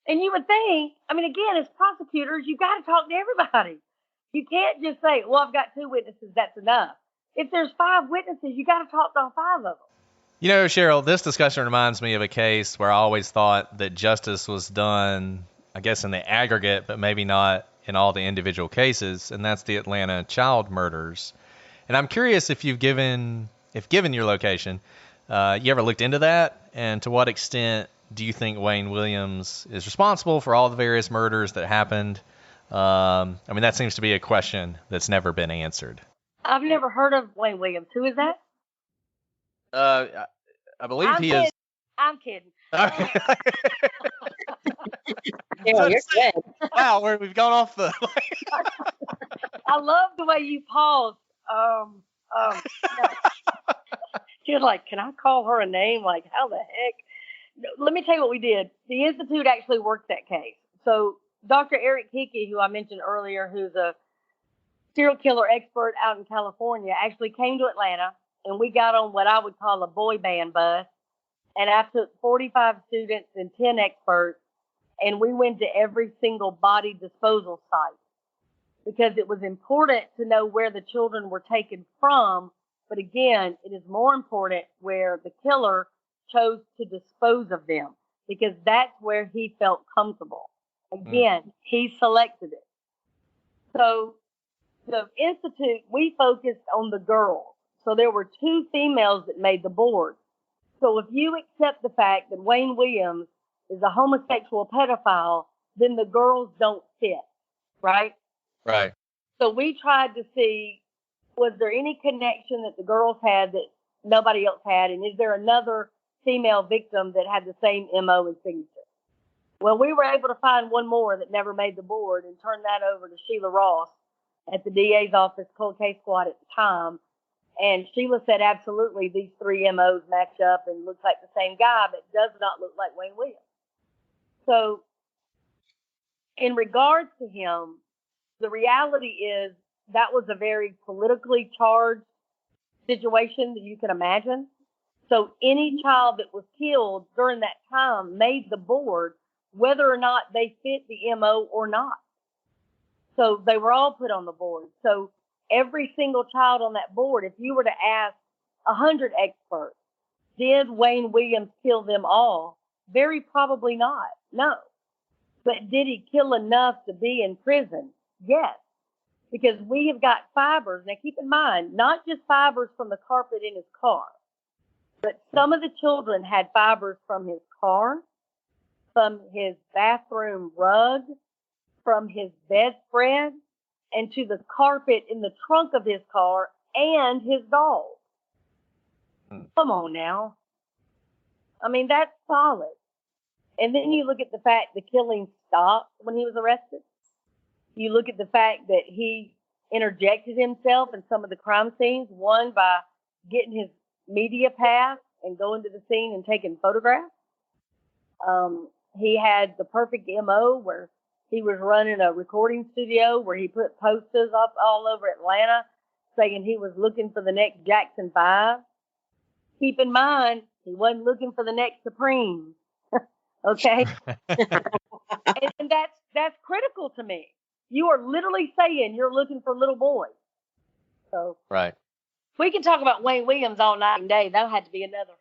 And you would think, I mean, again, as prosecutors, you got to talk to everybody. You can't just say, well, I've got 2 witnesses, that's enough. If there's 5 witnesses, you got to talk to all 5 of them. Sheryl, this discussion reminds me of a case where I always thought that justice was done, I guess, in the aggregate, but maybe not in all the individual cases, and that's the Atlanta child murders. And I'm curious if given your location, you ever looked into that, and to what extent do you think Wayne Williams is responsible for all the various murders that happened? That seems to be a question that's never been answered. I've never heard of Wayne Williams. Who is that? I believe he is. I'm kidding. Okay. Yeah, you're good. Wow, we've gone off the. I love the way you paused. She was like, can I call her a name? Like, how the heck? Let me tell you what we did. The Institute actually worked that case. So Dr. Eric Hickey, who I mentioned earlier, who's a serial killer expert out in California, actually came to Atlanta, and we got on what I would call a boy band bus. And I took 45 students and 10 experts, and we went to every single body disposal site because it was important to know where the children were taken from. But again, it is more important where the killer chose to dispose of them because that's where he felt comfortable. Again, he selected it. So the Institute, we focused on the girls. So there were 2 females that made the board. So if you accept the fact that Wayne Williams is a homosexual pedophile, then the girls don't fit, right? Right. So we tried to see, was there any connection that the girls had that nobody else had? And is there another female victim that had the same MO and signature? Well, we were able to find one more that never made the board and turn that over to Sheila Ross at the DA's office, cold case squad at the time. And Sheila said, absolutely, these 3 MOs match up and looks like the same guy, but does not look like Wayne Williams. So in regards to him, the reality is that was a very politically charged situation that you can imagine. So any child that was killed during that time made the board, whether or not they fit the MO or not. So they were all put on the board. So every single child on that board, if you were to ask 100 experts, did Wayne Williams kill them all? Very probably not. No. But did he kill enough to be in prison? Yes. Because we have got fibers. Now keep in mind, not just fibers from the carpet in his car, but some of the children had fibers from his car, from his bathroom rug, from his bedspread, and to the carpet in the trunk of his car and his dog. Come on now. I mean, that's solid. And then you look at the fact the killing stopped when he was arrested. You look at the fact that he interjected himself in some of the crime scenes, one by getting his media pass and going to the scene and taking photographs. He had the perfect MO where he was running a recording studio where he put posters up all over Atlanta saying he was looking for the next Jackson 5. Keep in mind, he wasn't looking for the next Supreme. Okay? and that's critical to me. You are literally saying you're looking for little boys. So Right. we can talk about Wayne Williams all night and day. That'll have to be another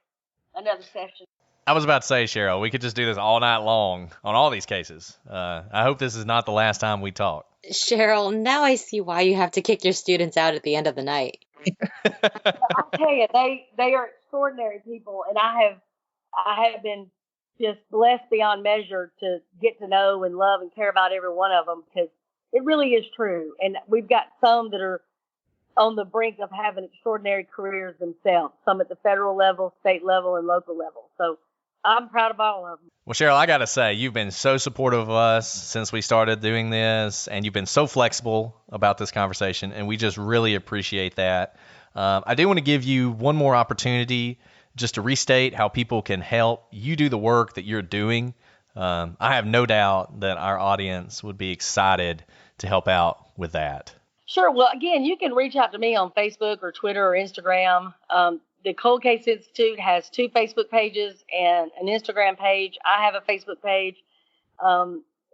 session. I was about to say, Cheryl, we could just do this all night long on all these cases. I hope this is not the last time we talk. Cheryl, now I see why you have to kick your students out at the end of the night. I'll tell you, they are extraordinary people, and I have been just blessed beyond measure to get to know and love and care about every one of them, because it really is true. And we've got some that are on the brink of having extraordinary careers themselves, some at the federal level, state level, and local level. So I'm proud of all of them. Well, Cheryl, I got to say, you've been so supportive of us since we started doing this, and you've been so flexible about this conversation, and we just really appreciate that. I do want to give you one more opportunity just to restate how people can help you do the work that you're doing. I have no doubt that our audience would be excited to help out with that. Sure. Well, again, you can reach out to me on Facebook or Twitter or Instagram. The Cold Case Institute has 2 Facebook pages and an Instagram page. I have a Facebook page.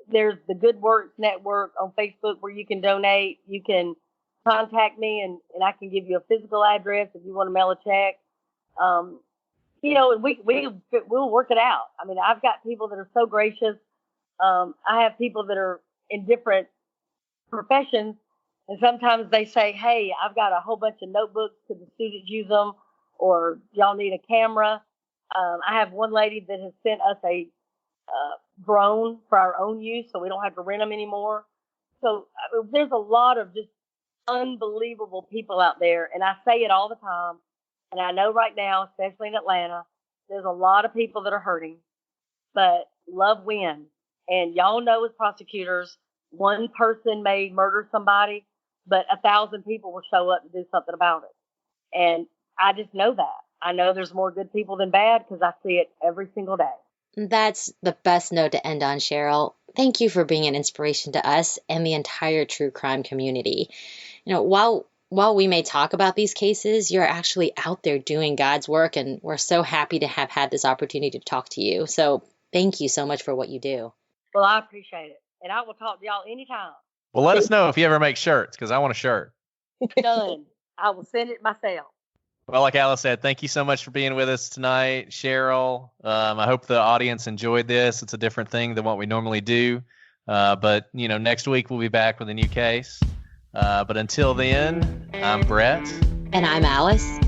There's the Good Works Network on Facebook where you can donate. You can contact me and I can give you a physical address if you want to mail a check. And we'll work it out. I mean, I've got people that are so gracious. I have people that are in different professions, and sometimes they say, hey, I've got a whole bunch of notebooks. Could the students use them? Or y'all need a camera? I have one lady that has sent us a drone for our own use, so we don't have to rent them anymore. So there's a lot of just unbelievable people out there, and I say it all the time. And I know right now, especially in Atlanta, there's a lot of people that are hurting, but love wins. And y'all know as prosecutors, one person may murder somebody, but 1,000 people will show up and do something about it. And I just know that. I know there's more good people than bad because I see it every single day. That's the best note to end on, Cheryl. Thank you for being an inspiration to us and the entire true crime community. You know, while we may talk about these cases, you're actually out there doing God's work, and we're so happy to have had this opportunity to talk to you. So thank you so much for what you do. Well, I appreciate it. And I will talk to y'all anytime. Well, let us know if you ever make shirts, because I want a shirt. Done. I will send it myself. Well, like Alice said, thank you so much for being with us tonight, Cheryl. I hope the audience enjoyed this. It's a different thing than what we normally do. But, next week we'll be back with a new case. But until then, I'm Brett. And I'm Alice.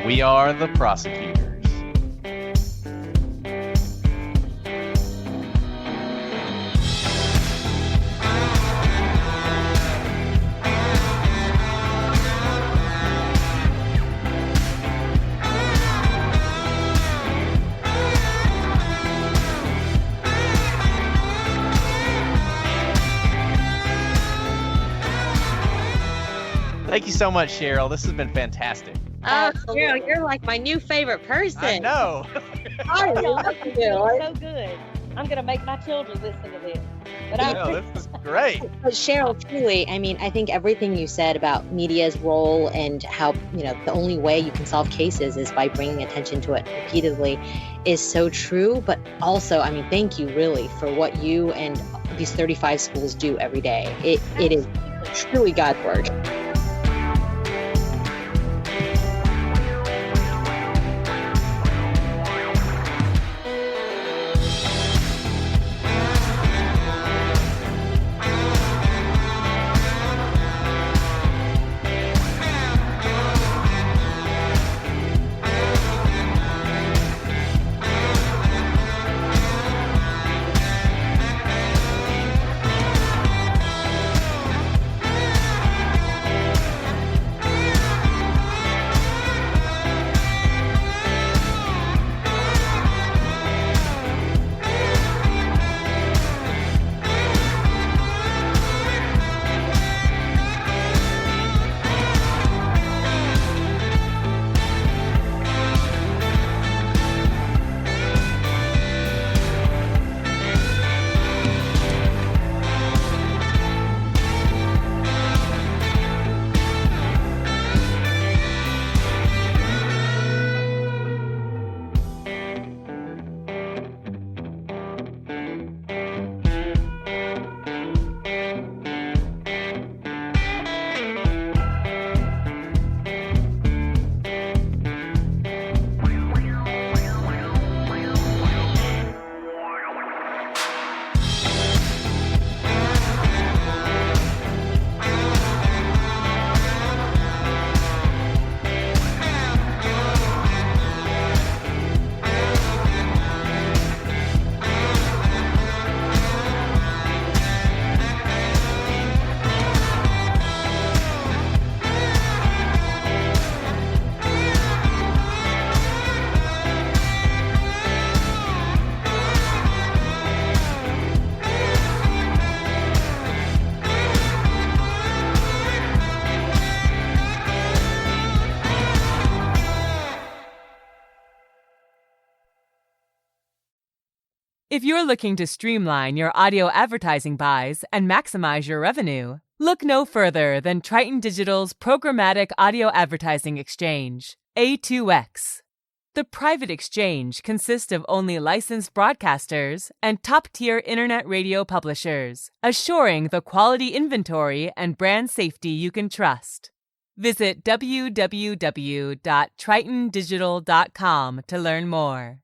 We are the prosecutors. Thank you so much, Cheryl. This has been fantastic. Oh, Cheryl, you're like my new favorite person. I know. I love you. So good. I'm going to make my children listen to this. But This is great. But Cheryl, truly, I think everything you said about media's role and how, the only way you can solve cases is by bringing attention to it repeatedly is so true. But also, thank you really for what you and these 35 schools do every day. It is truly God's work. If you're looking to streamline your audio advertising buys and maximize your revenue, look no further than Triton Digital's programmatic audio advertising exchange, A2X. The private exchange consists of only licensed broadcasters and top-tier internet radio publishers, assuring the quality inventory and brand safety you can trust. Visit www.tritondigital.com to learn more.